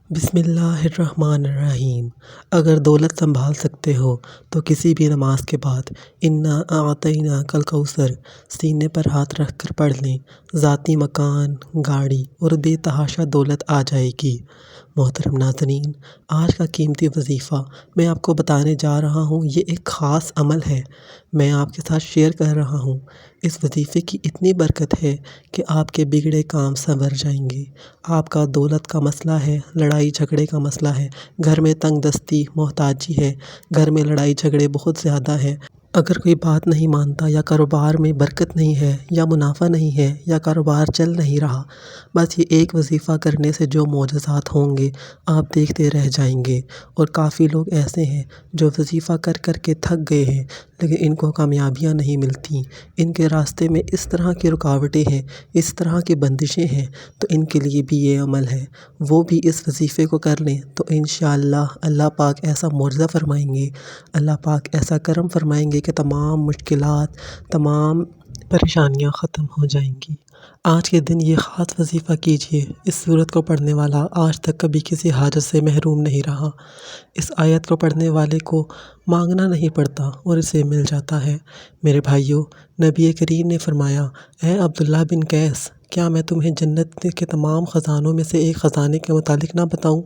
بسم اللہ الرحمن الرحیم۔ اگر دولت سنبھال سکتے ہو تو کسی بھی نماز کے بعد انا اعطیناک الکوثر سینے پر ہاتھ رکھ کر پڑھ لیں، ذاتی مکان، گاڑی اور بے تحاشا دولت آ جائے گی۔ محترم ناظرین، آج کا قیمتی وظیفہ میں آپ کو بتانے جا رہا ہوں۔ یہ ایک خاص عمل ہے، میں آپ کے ساتھ شیئر کر رہا ہوں۔ اس وظیفے کی اتنی برکت ہے کہ آپ کے بگڑے کام سنور جائیں گے۔ آپ کا دولت کا مسئلہ ہے، لڑائی جھگڑے کا مسئلہ ہے، گھر میں تنگ دستی، محتاجی ہے، گھر میں لڑائی جھگڑے بہت زیادہ ہیں، اگر کوئی بات نہیں مانتا، یا کاروبار میں برکت نہیں ہے، یا منافع نہیں ہے، یا کاروبار چل نہیں رہا، بس یہ ایک وظیفہ کرنے سے جو معجزات ہوں گے آپ دیکھتے رہ جائیں گے۔ اور کافی لوگ ایسے ہیں جو وظیفہ کر کر کے تھک گئے ہیں، لیکن ان کو کامیابیاں نہیں ملتی، ان کے راستے میں اس طرح کی رکاوٹیں ہیں، اس طرح کی بندشیں ہیں، تو ان کے لیے بھی یہ عمل ہے، وہ بھی اس وظیفے کو کر لیں تو انشاءاللہ اللہ پاک ایسا معجزہ فرمائیں گے، اللہ پاک ایسا کرم فرمائیں گے کہ تمام مشکلات، تمام پریشانیاں ختم ہو جائیں گی۔ آج کے دن یہ خاص وظیفہ کیجئے، اس سورت کو پڑھنے والا آج تک کبھی کسی حاجت سے محروم نہیں رہا۔ اس آیت کو پڑھنے والے کو مانگنا نہیں پڑتا اور اسے مل جاتا ہے۔ میرے بھائیوں، نبی کریم نے فرمایا، اے عبداللہ بن قیس، کیا میں تمہیں جنت کے تمام خزانوں میں سے ایک خزانے کے متعلق نہ بتاؤں؟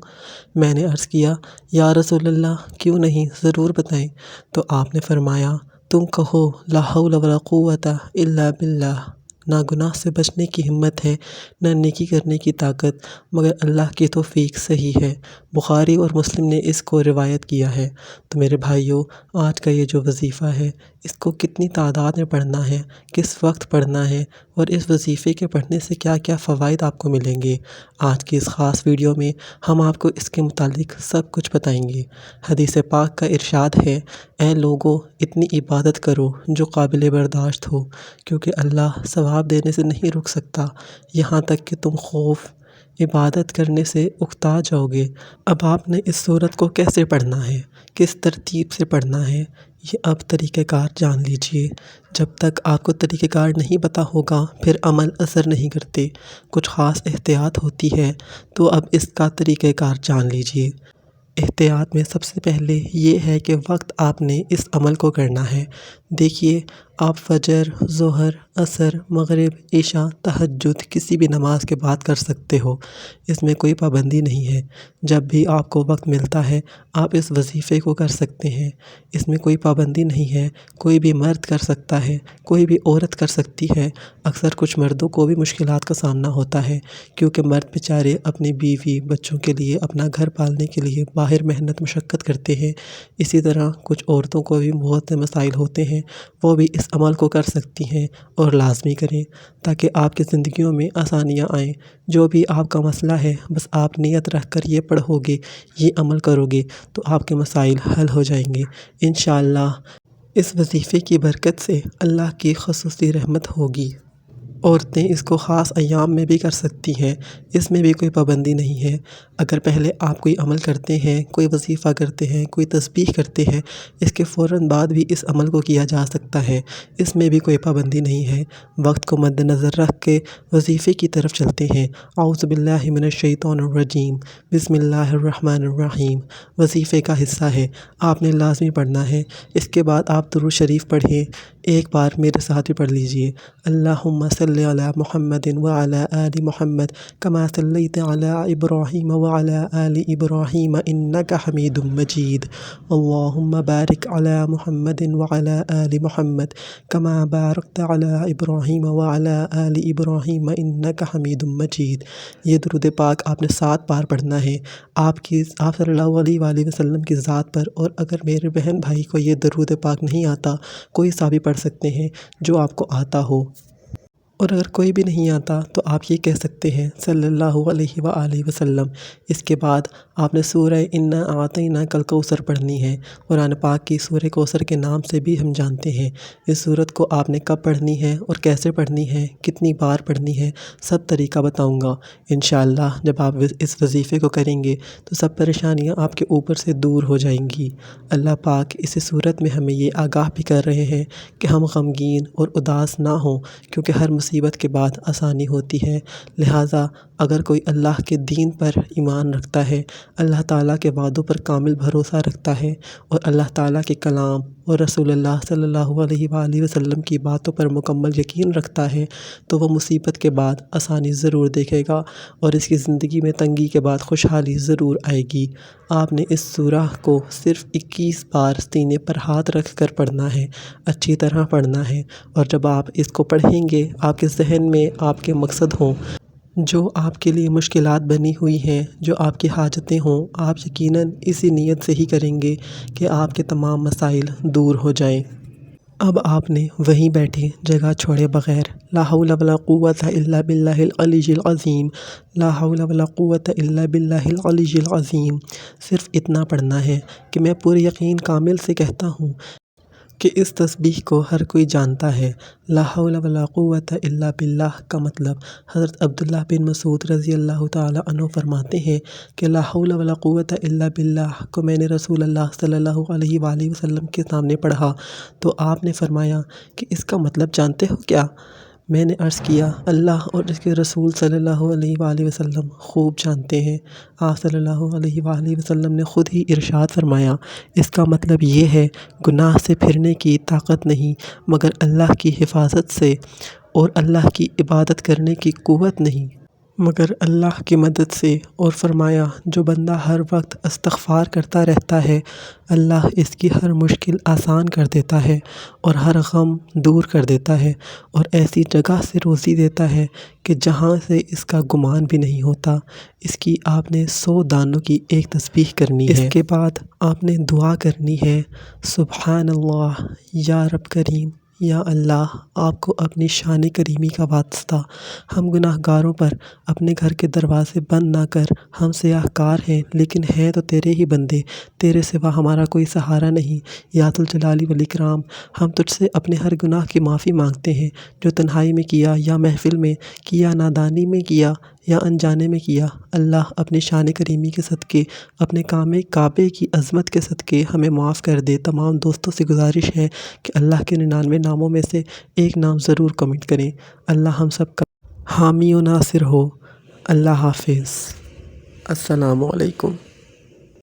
میں نے عرض کیا، یا رسول اللہ، کیوں نہیں، ضرور بتائیں۔ تو آپ نے فرمایا، تم کہو لا حول ولا قوت الا باللہ، نہ گناہ سے بچنے کی ہمت ہے، نہ نیکی کرنے کی طاقت مگر اللہ کی توفیق سے ہی ہے۔ بخاری اور مسلم نے اس کو روایت کیا ہے۔ تو میرے بھائیوں، آج کا یہ جو وظیفہ ہے، اس کو کتنی تعداد میں پڑھنا ہے، کس وقت پڑھنا ہے، اور اس وظیفے کے پڑھنے سے کیا کیا فوائد آپ کو ملیں گے، آج کی اس خاص ویڈیو میں ہم آپ کو اس کے متعلق سب کچھ بتائیں گے۔ حدیث پاک کا ارشاد ہے، اے لوگو، اتنی عبادت کرو جو قابل برداشت ہو، کیونکہ اللہ ثواب دینے سے نہیں رک سکتا یہاں تک کہ تم خوف عبادت کرنے سے اکتا جاؤ گے۔ اب آپ نے اس سورت کو کیسے پڑھنا ہے، کس ترتیب سے پڑھنا ہے، یہ اب طریقہ کار جان لیجئے۔ جب تک آپ کو طریقہ کار نہیں پتہ ہوگا پھر عمل اثر نہیں کرتے، کچھ خاص احتیاط ہوتی ہے، تو اب اس کا طریقہ کار جان لیجئے۔ احتیاط میں سب سے پہلے یہ ہے کہ وقت آپ نے اس عمل کو کرنا ہے۔ دیکھیے، آپ فجر، ظہر، عصر، مغرب، عشاء، تہجد کسی بھی نماز کے بعد کر سکتے ہو، اس میں کوئی پابندی نہیں ہے۔ جب بھی آپ کو وقت ملتا ہے آپ اس وظیفے کو کر سکتے ہیں، اس میں کوئی پابندی نہیں ہے، کوئی بھی مرد کر سکتا ہے، کوئی بھی عورت کر سکتی ہے۔ اکثر کچھ مردوں کو بھی مشکلات کا سامنا ہوتا ہے، کیونکہ مرد بیچارے اپنی بیوی بچوں کے لیے، اپنا گھر پالنے کے لیے باہر محنت مشقت کرتے ہیں۔ اسی طرح کچھ عورتوں کو بھی بہت سے مسائل ہوتے ہیں، وہ بھی اس عمل کو کر سکتی ہیں، اور لازمی کریں تاکہ آپ کی زندگیوں میں آسانیاں آئیں۔ جو بھی آپ کا مسئلہ ہے، بس آپ نیت رکھ کر یہ پڑھو گے، یہ عمل کرو گے تو آپ کے مسائل حل ہو جائیں گے انشاءاللہ۔ اس وظیفے کی برکت سے اللہ کی خصوصی رحمت ہوگی۔ عورتیں اس کو خاص ایام میں بھی کر سکتی ہیں، اس میں بھی کوئی پابندی نہیں ہے۔ اگر پہلے آپ کوئی عمل کرتے ہیں، کوئی وظیفہ کرتے ہیں، کوئی تسبیح کرتے ہیں، اس کے فوراً بعد بھی اس عمل کو کیا جا سکتا ہے، اس میں بھی کوئی پابندی نہیں ہے۔ وقت کو مد نظر رکھ کے وظیفے کی طرف چلتے ہیں۔ اعوذ باللہ من الشیطان الرجیم، بسم اللہ الرحمن الرحیم وظیفے کا حصہ ہے، آپ نے لازمی پڑھنا ہے۔ اس کے بعد آپ درود شریف پڑھیں، ایک بار میرے ساتھ بھی پڑھ لیجئے، اللہم صلی علی محمد وعلی آل محمد کما صلیت علی ابراہیم وعلی آل ابراہیم انک حمید مجید، اللہم بارک علی محمد وعلی آل محمد کما بارکت علی ابراہیم وعلی آل ابراہیم انک حمید مجید۔ یہ درود پاک آپ نے 7 بار پڑھنا ہے، آپ صلی اللہ علیہ وآلہ وسلم کی ذات پر۔ اور اگر میرے بہن بھائی کو یہ درود پاک نہیں آتا، کوئی سا بھی پڑھ سکتے ہیں جو آپ کو آتا ہو، اور اگر کوئی بھی نہیں آتا تو آپ یہ کہہ سکتے ہیں صلی اللہ علیہ وآلہ وسلم۔ اس کے بعد آپ نے سورہ انا اعطیناک الکوثر پڑھنی ہے۔ قرآن پاک کی سورہ کوثر کے نام سے بھی ہم جانتے ہیں۔ اس سورت کو آپ نے کب پڑھنی ہے اور کیسے پڑھنی ہے، کتنی بار پڑھنی ہے، سب طریقہ بتاؤں گا انشاءاللہ۔ جب آپ اس وظیفے کو کریں گے تو سب پریشانیاں آپ کے اوپر سے دور ہو جائیں گی۔ اللہ پاک اس صورت میں ہمیں یہ آگاہ بھی کر رہے ہیں کہ ہم غمگین اور اداس نہ ہوں، کیونکہ ہر مصیبت مصیبت کے بعد آسانی ہوتی ہے۔ لہٰذا اگر کوئی اللہ کے دین پر ایمان رکھتا ہے، اللہ تعالیٰ کے وعدوں پر کامل بھروسہ رکھتا ہے اور اللہ تعالیٰ کے کلام اور رسول اللہ صلی اللہ علیہ وآلہ وسلم کی باتوں پر مکمل یقین رکھتا ہے، تو وہ مصیبت کے بعد آسانی ضرور دیکھے گا اور اس کی زندگی میں تنگی کے بعد خوشحالی ضرور آئے گی۔ آپ نے اس سورہ کو صرف 21 بار سینے پر ہاتھ رکھ کر پڑھنا ہے، اچھی طرح پڑھنا ہے، اور جب آپ اس کو پڑھیں گے آپ کے ذہن میں آپ کے مقصد ہوں، جو آپ کے لیے مشکلات بنی ہوئی ہیں، جو آپ کی حاجتیں ہوں، آپ یقیناً اسی نیت سے ہی کریں گے کہ آپ کے تمام مسائل دور ہو جائیں۔ اب آپ نے وہیں بیٹھے جگہ چھوڑے بغیر لا حول ولا قوت الا باللہ العلی العظیم، لا حول ولا قوت الا باللہ العلی العظیم، صرف اتنا پڑھنا ہے کہ میں پورے یقین کامل سے کہتا ہوں کہ اس تسبیح کو ہر کوئی جانتا ہے۔ لا حول ولا قوت الا باللہ کا مطلب حضرت عبداللہ بن مسعود رضی اللہ تعالیٰ عنہ فرماتے ہیں کہ لا حول ولا قوت الا باللہ کو میں نے رسول اللہ صلی اللہ علیہ وآلہ وسلم کے سامنے پڑھا تو آپ نے فرمایا کہ اس کا مطلب جانتے ہو کیا؟ میں نے عرض کیا اللہ اور اس کے رسول صلی اللہ علیہ وآلہ وسلم خوب جانتے ہیں۔ آپ صلی اللہ علیہ وآلہ وسلم نے خود ہی ارشاد فرمایا، اس کا مطلب یہ ہے گناہ سے پھرنے کی طاقت نہیں مگر اللہ کی حفاظت سے، اور اللہ کی عبادت کرنے کی قوت نہیں مگر اللہ کی مدد سے، اور فرمایا جو بندہ ہر وقت استغفار کرتا رہتا ہے اللہ اس کی ہر مشکل آسان کر دیتا ہے اور ہر غم دور کر دیتا ہے اور ایسی جگہ سے روزی دیتا ہے کہ جہاں سے اس کا گمان بھی نہیں ہوتا۔ اس کی آپ نے 100 دانوں کی ایک تسبیح کرنی ہے۔ اس کے بعد آپ نے دعا کرنی ہے، سبحان اللہ یا رب کریم، یا اللہ آپ کو اپنی شان کریمی کا واسطہ ہم گناہ گاروں پر اپنے گھر کے دروازے بند نہ کر، ہم سیاہ کار ہیں لیکن ہیں تو تیرے ہی بندے، تیرے سوا ہمارا کوئی سہارا نہیں، یا ذوالجلال والاکرام ہم تجھ سے اپنے ہر گناہ کی معافی مانگتے ہیں، جو تنہائی میں کیا یا محفل میں کیا، نادانی میں کیا یا انجانے میں کیا، اللہ اپنی شان کریمی کے صدقے، اپنے کعبے کی عظمت کے صدقے ہمیں معاف کر دے۔ تمام دوستوں سے گزارش ہے کہ اللہ کے 99 ناموں میں سے ایک نام ضرور کمنٹ کریں۔ اللہ ہم سب کا حامی و ناصر ہو۔ اللہ حافظ۔ السلام علیکم۔